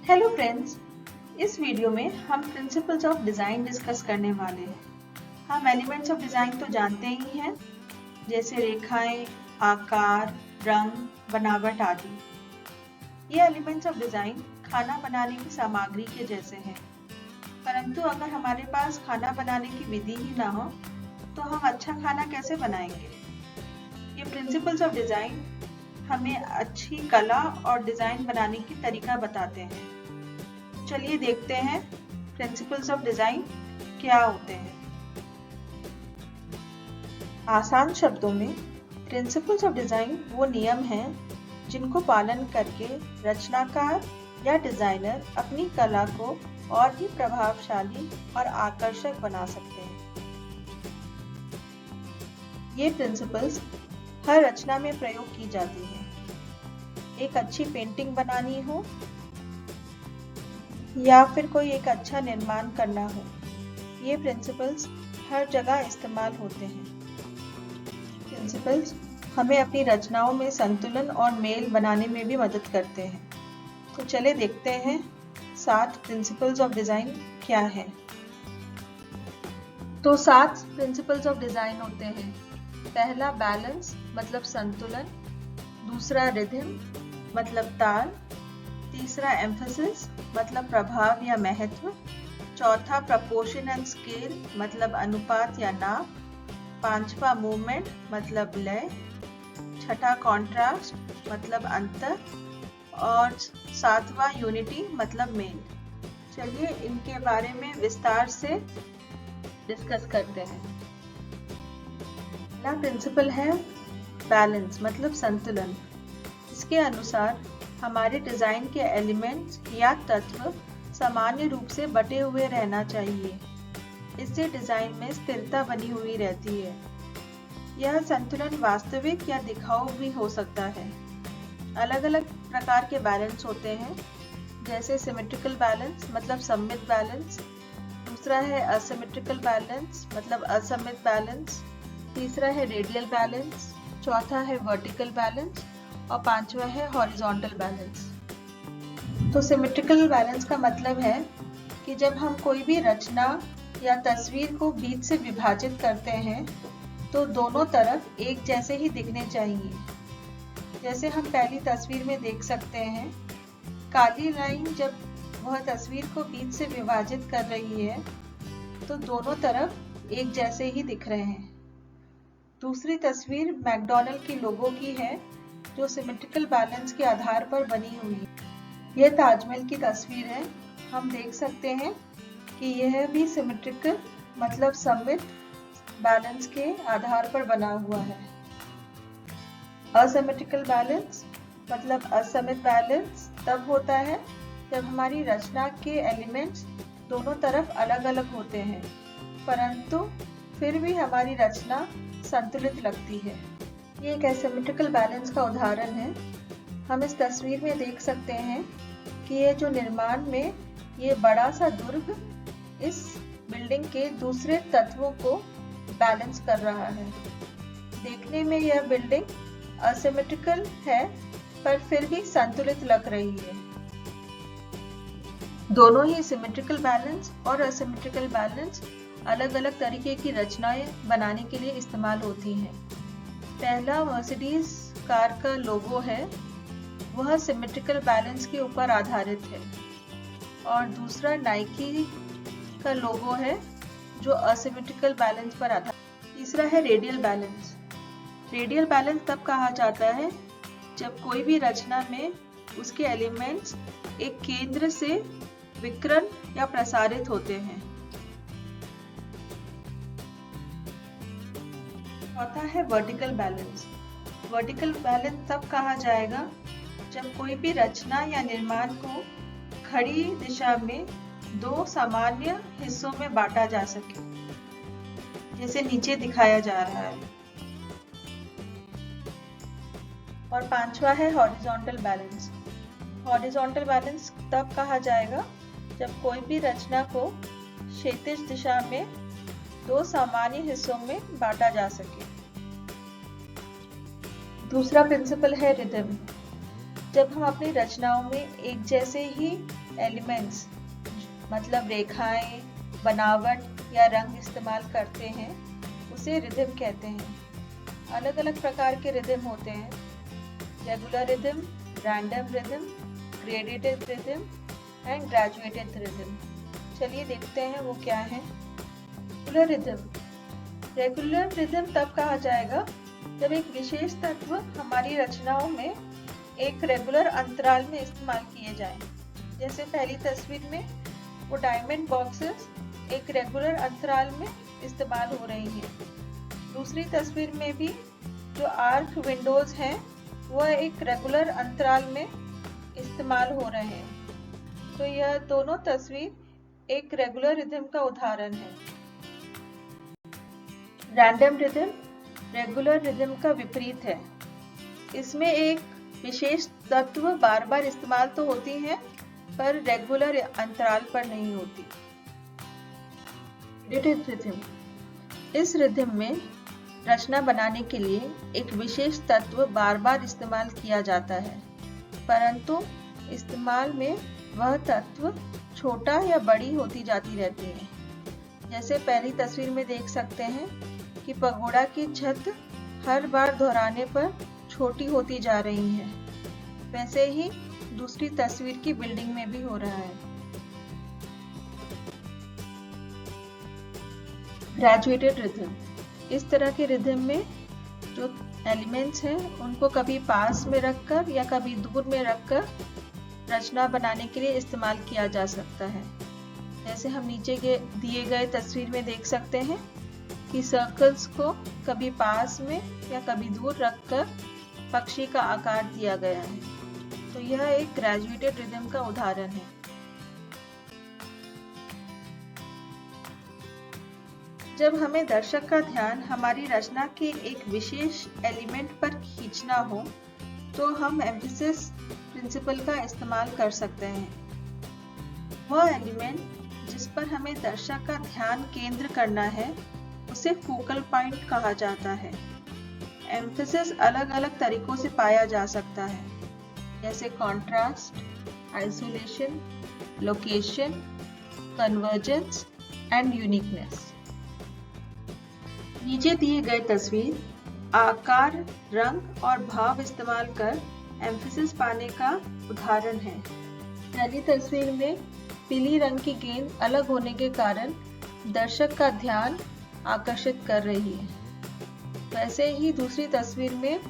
Hello friends, इस video में हम प्रिंसिपल्स ऑफ डिज़ाइन डिस्कस करने वाले हैं। हम एलिमेंट्स ऑफ डिज़ाइन तो जानते ही हैं, जैसे रेखाएं, आकार, रंग, बनावट आदि। ये एलिमेंट्स ऑफ डिज़ाइन खाना बनाने की सामग्री के जैसे हैं, परंतु अगर हमारे पास खाना बनाने की विधि ही ना हो तो हम अच्छा खाना कैसे बनाएंगे। ये प्रिंसिपल्स ऑफ डिज़ाइन हमें अच्छी कला और डिज़ाइन बनाने की तरीका बताते हैं। चलिए देखते हैं प्रिंसिपल्स ऑफ डिज़ाइन क्या होते हैं। आसान शब्दों में प्रिंसिपल्स ऑफ डिज़ाइन वो नियम हैं जिनको पालन करके रचनाकार या डिज़ाइनर अपनी कला को और भी प्रभावशाली और आकर्षक बना सकते हैं। ये प्रिंसिपल्स हर रचना में प्रयोग की जाती हैं। एक अच्छी पेंटिंग बनानी हो या फिर कोई एक अच्छा निर्माण करना हो, ये प्रिंसिपल्स हर जगह इस्तेमाल होते हैं। प्रिंसिपल्स हमें अपनी रचनाओं में संतुलन और मेल बनाने में भी मदद करते हैं। तो चले देखते हैं 7 प्रिंसिपल्स ऑफ डिज़ाइन क्या है। तो 7 प्रिंसिपल्स ऑफ डिज़ाइन होते हैं। पहला बैलेंस मतलब संतुलन, दूसरा रिदम मतलब ताल, तीसरा एम्फेसिस मतलब प्रभाव या महत्व, चौथा प्रपोर्शन एंड स्केल मतलब अनुपात या नाप, पांचवा मूवमेंट मतलब लय, छठा कॉन्ट्रास्ट मतलब अंतर और सातवां यूनिटी मतलब मेल। चलिए इनके बारे में विस्तार से डिस्कस करते हैं। पहला प्रिंसिपल है बैलेंस मतलब संतुलन। इसके अनुसार हमारे डिज़ाइन के एलिमेंट्स या तत्व सामान्य रूप से बटे हुए रहना चाहिए। इससे डिज़ाइन में स्थिरता बनी हुई रहती है। यह संतुलन वास्तविक या दिखाऊ भी हो सकता है। अलग अलग प्रकार के बैलेंस होते हैं, जैसे सिमेट्रिकल बैलेंस मतलब सममित बैलेंस, दूसरा है असिमेट्रिकल बैलेंस मतलब असममित बैलेंस, तीसरा है रेडियल बैलेंस, चौथा है वर्टिकल बैलेंस और पांचवा है हॉरिजॉन्टल बैलेंस। तो सिमेट्रिकल बैलेंस का मतलब है कि जब हम कोई भी रचना या तस्वीर को बीच से विभाजित करते हैं तो दोनों तरफ एक जैसे ही दिखने चाहिए। जैसे हम पहली तस्वीर में देख सकते हैं, काली लाइन जब वह तस्वीर को बीच से विभाजित कर रही है तो दोनों तरफ एक जैसे ही दिख रहे हैं। दूसरी तस्वीर मैकडॉनल्ड की लोगो की है, जो सिमेट्रिकल बैलेंस के आधार पर बनी हुई है। यह ताजमहल की तस्वीर है। हम देख सकते हैं कि यह भी सिमेट्रिकल मतलब सममित बैलेंस के आधार पर बना हुआ है। असिमेट्रिकल बैलेंस मतलब असममित बैलेंस तब होता है जब हमारी रचना के एलिमेंट्स दोनों तरफ अलग अलग होते हैं, परंतु फिर भी हमारी रचना संतुलित लगती है। ये एक एसिमेट्रिकल बैलेंस का उदाहरण है। हम इस तस्वीर में देख सकते हैं कि ये जो निर्माण में ये बड़ा सा दुर्ग इस बिल्डिंग के दूसरे तत्वों को बैलेंस कर रहा है। देखने में यह बिल्डिंग असिमेट्रिकल है पर फिर भी संतुलित लग रही है। दोनों ही सिमेट्रिकल बैलेंस और असिमेट्रिकल बैलेंस अलग अलग तरीके की रचनाएं बनाने के लिए इस्तेमाल होती हैं। पहला मर्सिडीज कार का लोगो है, वह सिमेट्रिकल बैलेंस के ऊपर आधारित है, और दूसरा नाइकी का लोगो है जो असिमेट्रिकल बैलेंस पर आधारित है। तीसरा है रेडियल बैलेंस। रेडियल बैलेंस तब कहा जाता है जब कोई भी रचना में उसके एलिमेंट्स एक केंद्र से विकर्ण या प्रसारित होते हैं। चौथा है वर्टिकल बैलेंस। वर्टिकल बैलेंस तब कहा जाएगा जब कोई भी रचना या निर्माण को खड़ी दिशा में दो सामान्य हिस्सों में बांटा जा सके, जैसे नीचे दिखाया जा रहा है। और पांचवा है हॉरिजॉन्टल बैलेंस। हॉरिजॉन्टल बैलेंस तब कहा जाएगा जब कोई भी रचना को क्षैतिज दिशा में दो सामान्य हिस्सों में बांटा जा सके। दूसरा प्रिंसिपल है रिदम। जब हम अपनी रचनाओं में एक जैसे ही एलिमेंट्स मतलब रेखाएं, बनावट या रंग इस्तेमाल करते हैं उसे रिदम कहते हैं। अलग अलग प्रकार के रिदम होते हैं, regular rhythm, random rhythm, gradated rhythm and graduated rhythm. चलिए देखते हैं वो क्या है। Regular rhythm. रेगुलर रिदम तब कहा जाएगा जब एक विशेष तत्व हमारी रचनाओं में एक रेगुलर अंतराल में इस्तेमाल किए जाएं। जैसे पहली तस्वीर में वो डायमंड बॉक्सेस एक रेगुलर अंतराल में इस्तेमाल हो रही हैं। दूसरी तस्वीर में भी जो आर्क विंडोज हैं वह एक रेगुलर अंतराल में इस्तेमाल हो रहे हैं। तो यह दोनों तस्वीर एक रेगुलर रिदम का उदाहरण है। रैंडम रिदम रेगुलर रिदम का विपरीत है। इसमें एक विशेष तत्व बार बार इस्तेमाल तो होती है पर रेगुलर अंतराल पर नहीं होती। ग्रेडेटेड रिदम। इस रिदम में रचना बनाने के लिए एक विशेष तत्व बार बार इस्तेमाल किया जाता है, परंतु इस्तेमाल में वह तत्व छोटा या बड़ी होती जाती रहती है। जैसे पहली तस्वीर में देख सकते हैं कि पगोड़ा की छत हर बार दोहराने पर छोटी होती जा रही है, वैसे ही दूसरी तस्वीर की बिल्डिंग में भी हो रहा है। Graduated rhythm. इस तरह के रिदम में जो एलिमेंट्स हैं उनको कभी पास में रखकर या कभी दूर में रखकर रचना बनाने के लिए इस्तेमाल किया जा सकता है। जैसे हम नीचे के दिए गए तस्वीर में देख सकते हैं कि सर्कल्स को कभी पास में या कभी दूर रखकर पक्षी का आकार दिया गया है। तो यह एक ग्रेजुएटेड रिदम का उदाहरण है। जब हमें दर्शक का ध्यान हमारी रचना के एक विशेष एलिमेंट पर खींचना हो तो हम एम्फेसिस प्रिंसिपल का इस्तेमाल कर सकते हैं। वह एलिमेंट जिस पर हमें दर्शक का ध्यान केंद्र करना है उसे फोकल पॉइंट कहा जाता है। एम्फेसिस अलग अलग तरीकों से पाया जा सकता है, जैसे contrast, isolation, location, convergence and uniqueness. नीचे दिए गए तस्वीर आकार, रंग और भाव इस्तेमाल कर एम्फेसिस पाने का उदाहरण है। पहली तस्वीर में पीली रंग की गेंद अलग होने के कारण दर्शक का ध्यान आकर्षित कर रही है। वैसे ही दूसरी तस्वीर में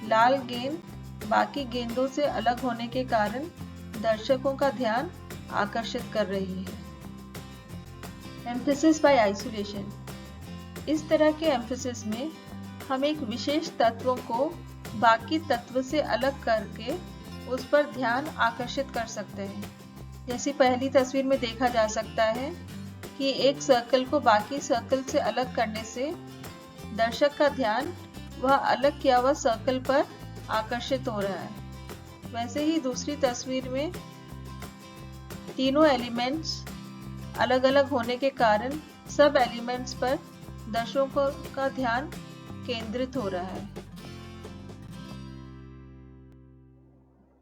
लाल गेंद बाकी गेंदों से अलग होने के कारण दर्शकों का ध्यान आकर्षित कर रही है। Emphasis by isolation. इस तरह के एम्फेसिस में हम एक विशेष तत्वों को बाकी तत्व से अलग करके उस पर ध्यान आकर्षित कर सकते हैं। जैसे पहली तस्वीर में देखा जा सकता है कि एक सर्कल को बाकी सर्कल से अलग करने से दर्शक का ध्यान वह अलग किया हुआ सर्कल पर आकर्षित हो रहा है। वैसे ही दूसरी तस्वीर में तीनों एलिमेंट्स अलग अलग होने के कारण सब एलिमेंट्स पर दर्शकों का ध्यान केंद्रित हो रहा है।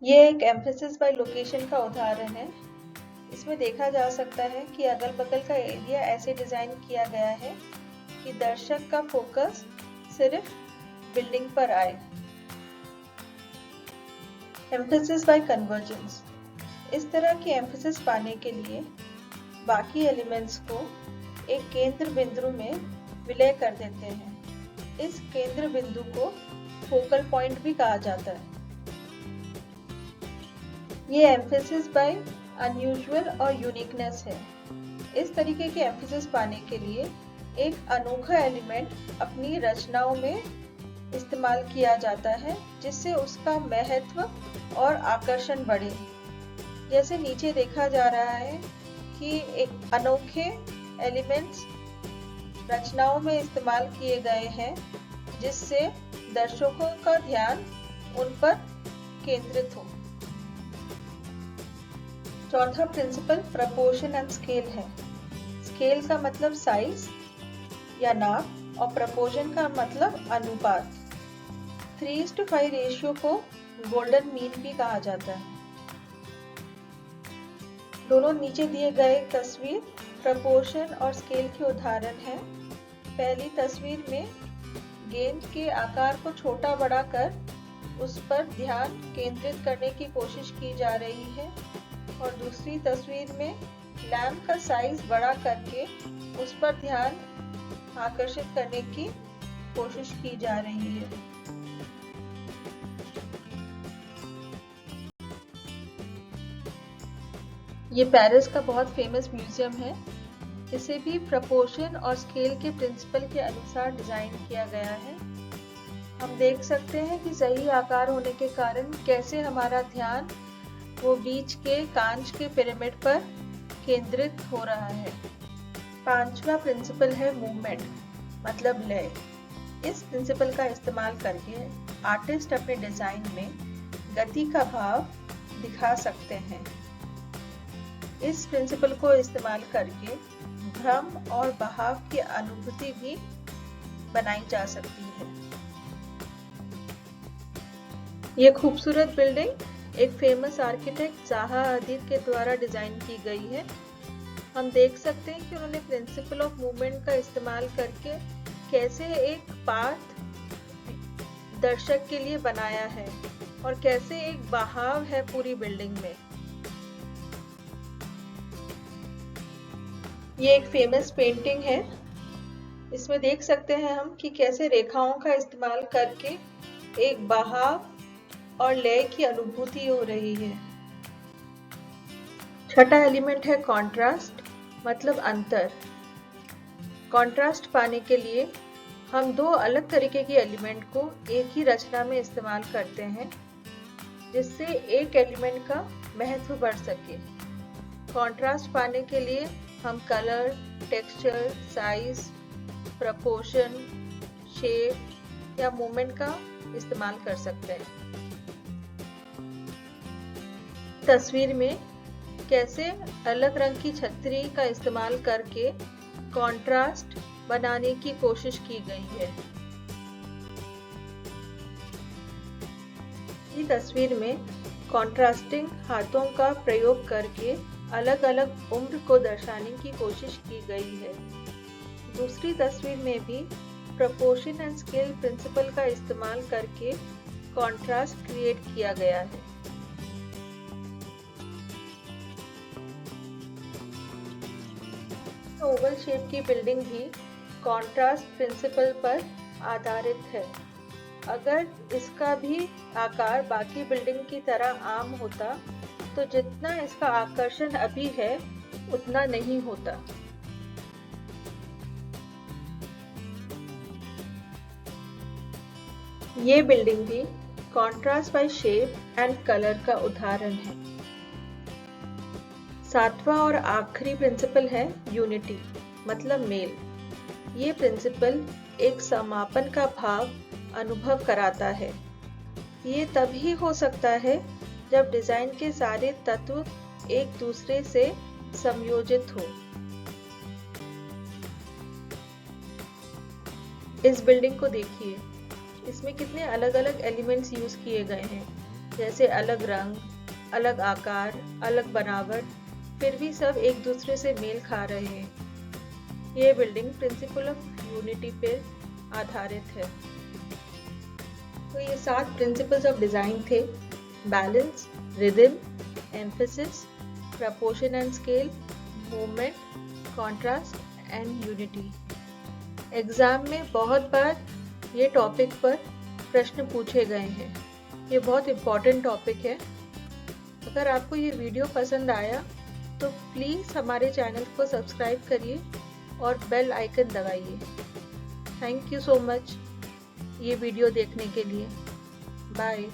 ये एक एम्फेसिस बाय लोकेशन का उदाहरण है। इसमें देखा जा सकता है कि अगल बगल का एरिया ऐसे डिजाइन किया गया है कि दर्शक का फोकस सिर्फ बिल्डिंग पर आए। Emphasis by convergence. इस तरह की एम्फेसिस पाने के लिए बाकी एलिमेंट्स को एक केंद्र बिंदु में विलय कर देते हैं। इस केंद्र बिंदु को फोकल पॉइंट भी कहा जाता है। ये एम्फेसिस बाय अनयूजुअल और यूनिकनेस है। इस तरीके के एम्फेसिस पाने के लिए एक अनोखा एलिमेंट अपनी रचनाओं में इस्तेमाल किया जाता है जिससे उसका महत्व और आकर्षण बढ़े। जैसे नीचे देखा जा रहा है कि एक अनोखे एलिमेंट्स रचनाओं में इस्तेमाल किए गए हैं जिससे दर्शकों का ध्यान उन पर केंद्रित हो। चौथा प्रिंसिपल प्रपोर्शन एंड स्केल है। स्केल का मतलब साइज या नाप और प्रपोर्शन का मतलब अनुपात। 3:5 रेशियो को गोल्डन मीन भी कहा जाता है। दोनों नीचे दिए गए तस्वीर प्रपोर्शन और स्केल के उदाहरण हैं। पहली तस्वीर में गेंद के आकार को छोटा बड़ा कर उस पर ध्यान केंद्रित करने की कोशिश की जा रही है और दूसरी तस्वीर में लैंप का साइज बड़ा करके उस पर ध्यान आकर्षित करने की कोशिश की जा रही है। ये पेरिस का बहुत फेमस म्यूजियम है। इसे भी प्रपोर्शन और स्केल के प्रिंसिपल के अनुसार डिजाइन किया गया है। हम देख सकते हैं कि सही आकार होने के कारण कैसे हमारा ध्यान वो बीच के कांच के पिरामिड पर केंद्रित हो रहा है। पांचवा प्रिंसिपल है मूवमेंट, मतलब लय। इस प्रिंसिपल का इस्तेमाल करके आर्टिस्ट अपने डिजाइन में गति का भाव दिखा सकते हैं। इस प्रिंसिपल को इस्तेमाल करके भ्रम और बहाव की अनुभूति भी बनाई जा सकती है। ये खूबसूरत बिल्डिंग एक फेमस आर्किटेक्ट ज़ाहा हदीद के द्वारा डिजाइन की गई है। हम देख सकते हैं कि उन्होंने प्रिंसिपल ऑफ मूवमेंट का इस्तेमाल करके कैसे एक पाथ दर्शक के लिए बनाया है और कैसे एक बहाव है पूरी बिल्डिंग में। ये एक फेमस पेंटिंग है। इसमें देख सकते हैं हम कि कैसे रेखाओं का इस्तेमाल करके एक बहाव और लय की अनुभूति हो रही है। छठा एलिमेंट है कंट्रास्ट, मतलब अंतर। कंट्रास्ट पाने के लिए हम दो अलग तरीके के एलिमेंट को एक ही रचना में इस्तेमाल करते हैं, जिससे एक एलिमेंट का महत्व बढ़ सके। कंट्रास्ट पाने के लिए हम colour, texture, size, proportion, shape या मूवमेंट का इस्तेमाल कर सकते हैं। तस्वीर में कैसे अलग रंग की छतरी का इस्तेमाल करके कंट्रास्ट बनाने की कोशिश की गई है। इस तस्वीर में कंट्रास्टिंग हाथों का प्रयोग करके अलग अलग उम्र को दर्शाने की कोशिश की गई है। दूसरी तस्वीर में भी प्रपोर्शन एंड स्केल प्रिंसिपल का इस्तेमाल करके कंट्रास्ट क्रिएट किया गया है। ओवल शेप की बिल्डिंग भी कंट्रास्ट प्रिंसिपल पर आधारित है। अगर इसका भी आकार बाकी बिल्डिंग की तरह आम होता तो जितना इसका आकर्षण अभी है उतना नहीं होता। ये बिल्डिंग भी contrast by shape and colour का उदाहरण है। सातवां और आखिरी प्रिंसिपल है यूनिटी, मतलब मेल। ये प्रिंसिपल एक समापन का भाव अनुभव कराता है। ये तभी हो सकता है जब डिजाइन के सारे तत्व एक दूसरे से संयोजित हो। इस बिल्डिंग को देखिए, इसमें कितने अलग अलग एलिमेंट्स यूज किए गए हैं, जैसे अलग रंग, अलग आकार, अलग बनावट, फिर भी सब एक दूसरे से मेल खा रहे हैं। ये बिल्डिंग प्रिंसिपल ऑफ यूनिटी पर आधारित है। तो ये 7 प्रिंसिपल्स ऑफ डिजाइन थे: balance, rhythm, emphasis, proportion and scale, movement, contrast and unity. Exam में बहुत बार ये टॉपिक पर प्रश्न पूछे गए हैं। ये बहुत इम्पोर्टेंट टॉपिक है। अगर आपको ये वीडियो पसंद आया तो प्लीज़ हमारे चैनल को सब्सक्राइब करिए और बेल आइकन दबाइए। थैंक यू सो मच ये वीडियो देखने के लिए। बाय।